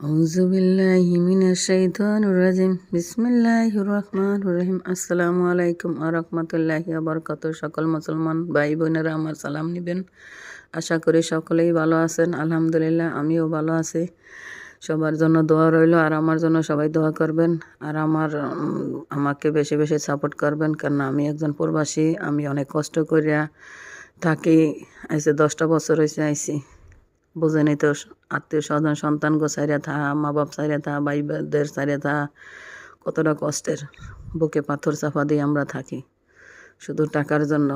আউযুবিল্লাহি মিনাশ শাইতানির রাজিম বিসমিল্লাহির রহমানির রহিম আসসালামু আলাইকুম ওয়া রাহমাতুল্লাহি ওয়া বারাকাতুহু। সকল মুসলমান ভাই বোনেরা আমার সালাম নেবেন। আশা করি সকলেই ভালো আছেন। আলহামদুলিল্লাহ আমিও ভালো আছি। সবার জন্য দোয়া রইল, আর আমার জন্য সবাই দোয়া করবেন। আর আমাকে বেশি বেশি সাপোর্ট করবেন, কারণ আমি একজন প্রবাসী। আমি অনেক কষ্ট করিয়া থাকি। 10টা বছর হয়েছে আইছি। বুঝেনি তো, আত্মীয় স্বজন সন্তান গো সাইরা থা, মা বাপ সাইরা থা, ভাইদের সাইরা থা, কতটা কষ্টের। বুকে পাথর চাপা দিয়ে আমরা থাকি শুধু টাকার জন্য,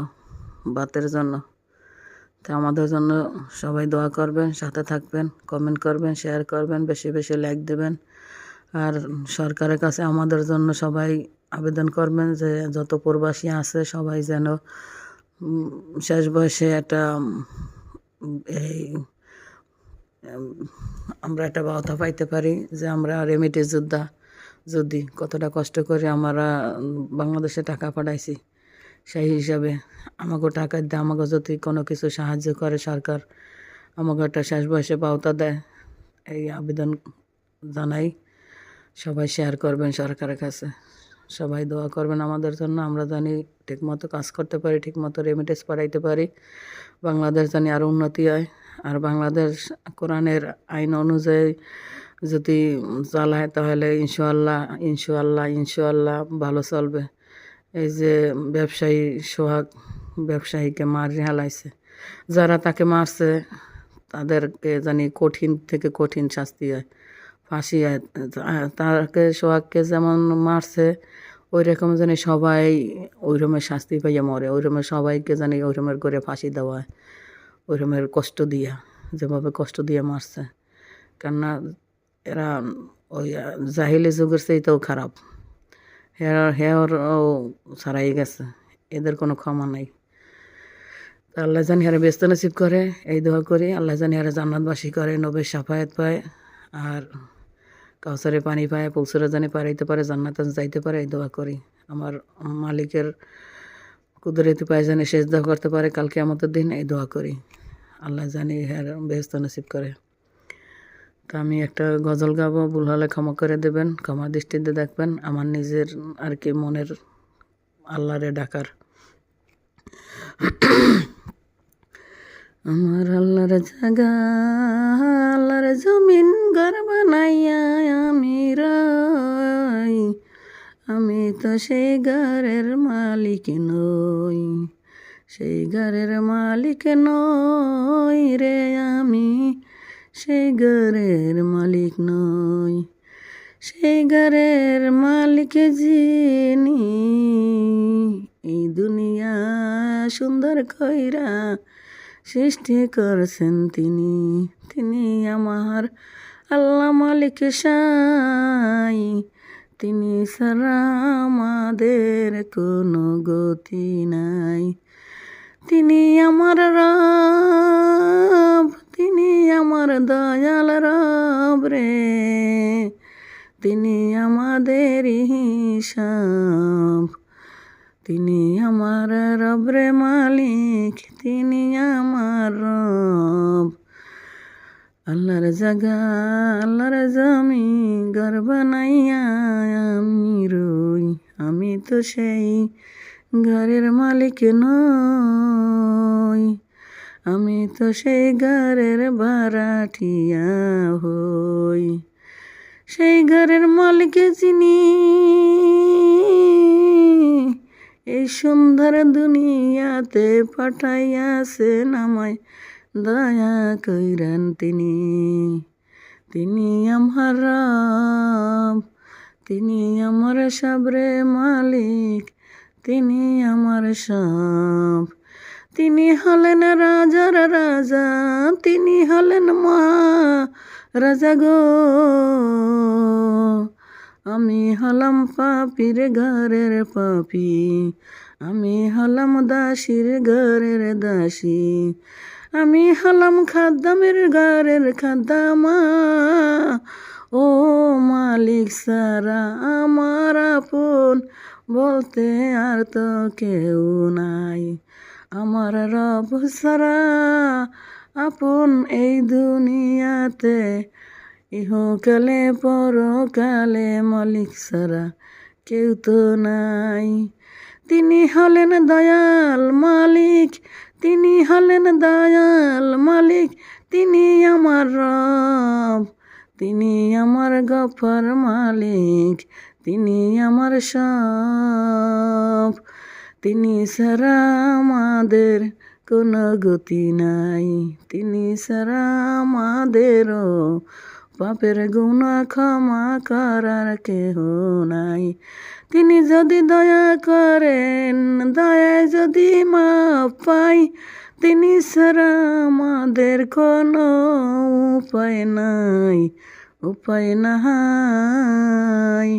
ভাতের জন্য। তা আমাদের জন্য সবাই দোয়া করবেন, সাথে থাকবেন, কমেন্ট করবেন, শেয়ার করবেন, বেশি বেশি লাইক দেবেন। আর সরকারের কাছে আমাদের জন্য সবাই আবেদন করবেন যে যত প্রবাসী আছে সবাই যেন শেষ বয়সে একটা এই আমরা একটা বার্তা পাইতে পারি যে আমরা রেমিটেন্স যোদ্ধা। যদি কতটা কষ্ট করে আমরা বাংলাদেশে টাকা পাঠাইছি, সেই হিসাবে আমাকে টাকা দিয়ে আমাকে যদি কোনো কিছু সাহায্য করে সরকার, আমাকে একটা শেষ বয়সে পাওতা দেয়, এই আবেদন জানাই। সবাই শেয়ার করবেন সরকারের কাছে, সবাই দোয়া করবেন আমাদের জন্য। আমরা জানি ঠিকমতো কাজ করতে পারি, ঠিকমতো রেমিটেন্স পাঠাইতে পারি, বাংলাদেশ জানি আরও উন্নতি হয়। আর বাংলাদেশ কোরআনের আইন অনুযায়ী যদি চালায় তাহলে ইনশাআল্লাহ ইনশাআল্লাহ ইনশাআল্লাহ ভালো চলবে। এই যে ব্যবসায়ী সোহাগ ব্যবসায়ীকে মারি হালাইছে, যারা তাকে মারছে তাদেরকে জানি কঠিন থেকে কঠিন শাস্তি হয়, ফাঁসি হয়। তাকে সোহাগকে যেমন মারছে ওই রকম জানি সবাই ওই রকমের শাস্তি পাইয়া মরে, ওই রকমের সবাইকে জানি ওই রকমের করে ফাঁসি দেওয়া হয়, ওই রকমের কষ্ট দিয়া, যেভাবে কষ্ট দিয়ে মারছে। কেননা এরা ওই জাহিলি যুগের চেয়েতেও খারাপ। হেয়ারও ছাড়াই গেছে, এদের কোনো ক্ষমা নাই। আল্লাহ জানি হারে ব্যস্ত নসিব করে, এই দোয়া করি। আল্লাহ জানি হারে জান্নাতবাসী করে, নবীর সাফায়াত পায়, আর কাউসারে পানি পায়, পৌঁছরে জানি পারাইতে পারে, জান্নাতে যাইতে পারে, এই দোয়া করি। আমার মালিকের কুদরতি পায় জানি শেষ দোয়া করতে পারে কালকে আমাদের দিন, এই দোয়া করি। আল্লাহ জানি হার ব্যস্ত নসিব করে। তা আমি একটা গজল গাবো, ভুল হলে ক্ষমা করে দেবেন, ক্ষমা দৃষ্টিতে দেখবেন। আমার নিজের আর কি মনের আল্লাহরে ডাকার। আমার আল্লাহর জাগা, আল্লাহর জমিন ঘর বানাইয়া আমি রই, আমি তো সেই ঘরের মালিক নই, সেই ঘরের মালিক নই রে আমি, সেই ঘরের মালিক নই। সেই ঘরের মালিক যিনি, এই দুনিয়া সুন্দর কইরা সৃষ্টি করছেন তিনি, তিনি আমার আল্লাহ মালিক সাই, তিনি ছাড়া আমাদের কোনো গতি নাই। তিনি আমার রব, তিনি আমার দয়াল রব রে, তিনি আমাদের হিসাব, তিনি আমার রব রে মালিক, তিনি আমার রব। আল্লাহর জাগা, আল্লাহর জমি ঘর বানাইয়া আমি রই, আমি তো সেই ঘরের মালিক নই, আমি তো সেই ঘরের ভাড়াটিয়া হই। সেই ঘরের মালিক যিনি, এই সুন্দর দুনিয়াতে পাঠাইয়াছেন আমায়, দয়া কইরেন তিনি, তিনি আমার রব, তিনি আমার সবরে মালিক, তিনি আমার সব। তিনি হলেন রাজার রাজা, তিনি হলেন মা রাজা গো, আমি হলাম পাপির ঘরের পাপি, আমি হলাম দাসীর ঘরের দাসী, আমি হলাম খাদ্দামের ঘরের খাদ্দামা। ও মালিক সারা আমার আপন বলতে আর তো কেউ নাই, আমার রব সারা আপন এই দুনিয়াতে ইহকালে পরকালে মালিক ছাড়া কেউ তো নাই। তিনি হলেন দয়াল মালিক, তিনি হলেন দয়াল মালিক, তিনি আমার রব, তিনি আমার গফর মালিক, তিনি আমার সব। তিনি ছাড়া আমাদের কোনো গতি নাই, তিনি ছাড়া আমাদেরও পাপের গুনাহ ক্ষমা করার কেহ নাই। তিনি যদি দয়া করেন, দয়ায় যদি মাপ পাই, তিনি ছাড়া আমাদের কোনো উপায় নাই, উপায় নাই।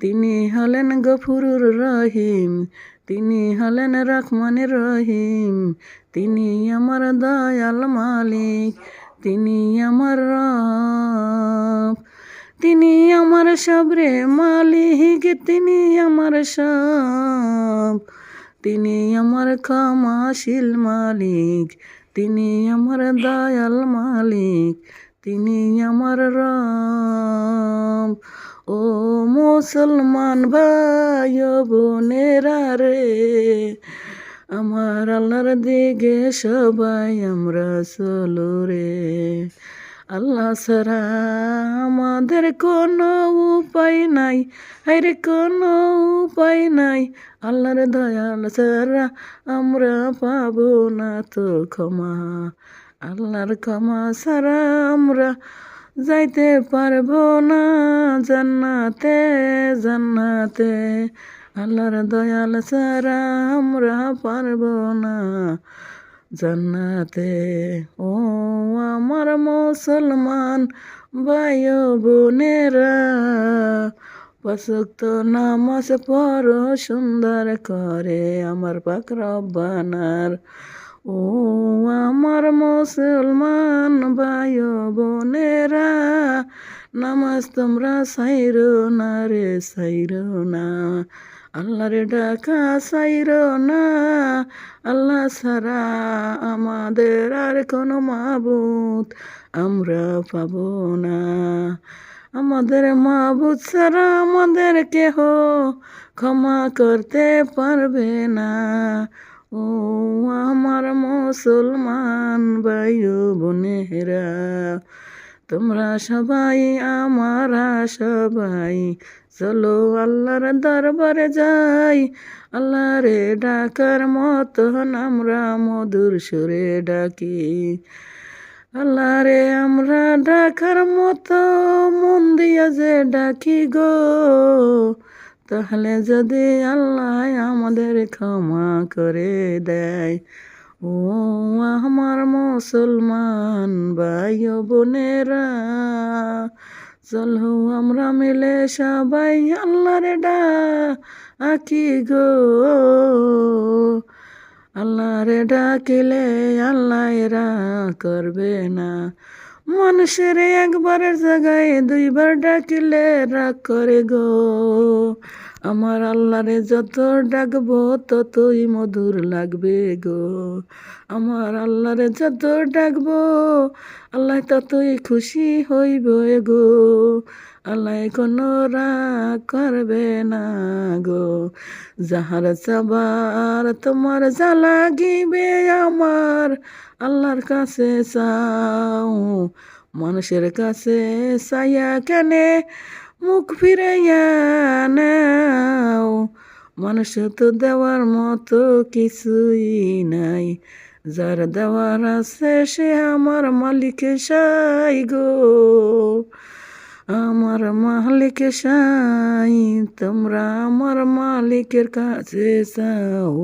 তিনি হলেন গফুরুর রহিম, তিনি হলেন রহমানের রহিম, তিনি আমার দয়াল মালিক, তিনি আমার রব, তিনি আমার সবরে মালিক, তিনি আমার সব, তিনি আমার ক্ষমাশীল মালিক, তিনি আমার দয়াল মালিক, তিনি আমার রব। ও মুসলমান ভাই ও বোনেরা রে, আমার আল্লাহর দিকে সবাই আমরা চলো রে। আল্লাহ ছাড়া আমাদের কোনো উপায় নাই, আরে কোনো উপায় নাই। আল্লাহর দয়াল ছাড়া আমরা পাবো না তো ক্ষমা, আল্লাহর ক্ষমা ছাড়া আমরা যাইতে পারবো না জান্নাতে, জান্নাতে। আল্লাহর দয়াল ছাড়া আমরা পারবো না জান্নাতে। ও আমার মুসলমান ভাই ও বোনেরা, পাঁচ ওয়াক্ত নামাজ পড়ো সুন্দর করে আমার পাক রব্বানার। ও আমার মুসলমান ভাই ও বোনেরা, নামাজ তোমরা সাইরো না রে, সাইরো না। আল্লাহর ডাকা সাইরো না, আল্লাহ ছাড়া আমাদের আর কোনো মাবুদ আমরা পাবো না। আমাদের মাবুদ ছাড়া আমাদের কেহ ক্ষমা করতে পারবে না। ও আমার মুসলমান ভাই ও বোনেরা, তোমরা সবাই আমরা সবাই চলো আল্লাহর দরবারে যাই। আল্লাহরে ডাকার মতন আমরা মধুর সুরে ডাকি, আল্লাহরে আমরা ডাকার মতো মন দিয়া যে ডাকি গো, তাহলে যদি আল্লাহ আমাদের ক্ষমা করে দেয়। ও আমার মুসলমান ভাই ও বোনেরা, চলো আমরা মিলে সবাই আল্লাহরে ডাকি গো। আল্লাহরে ডাকিলে আল্লাহ এরা করবে না। মানুষের একবারের জায়গায় দুইবার ডাকিলে রাগ করে গো। আমার আল্লাহরে যত ডাকবো ততই মধুর লাগবে গো। আমার আল্লাহরে যত ডাকবো আল্লাহ ততই খুশি হইব গো। আল্লাহ কোনো রাগ করবে না গো। যাহার চাবার তোমার যা লাগিবে আমার আল্লাহর কাছে চাও, মানুষের কাছে চাইয়া কেনে মুখ ফিরাইয়া নাও। মানুষ তো দেওয়ার মতো কিছুই নাই, যার দেওয়ার আছে সে আমার মালিক সাই গো। আমার মালিক সাই, তোমরা আমার মালিকের কাছে চাও।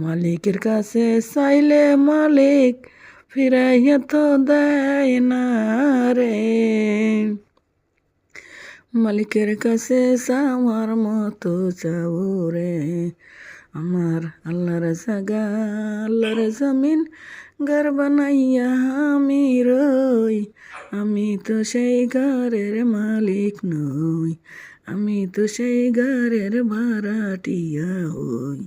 মালিকের কাছে চাইলে মালিক ফিরাইয়া তো দেয় না রে। মালিকের কাছে চাওয়ার মতো চাও রে। আমার আল্লাহর জাগা আল্লাহর জমিন ঘর বানাইয়া আমি রই, আমি তো সেই ঘরের মালিক নই, আমি তো সেই ঘরের ভাড়াটিয়া হই।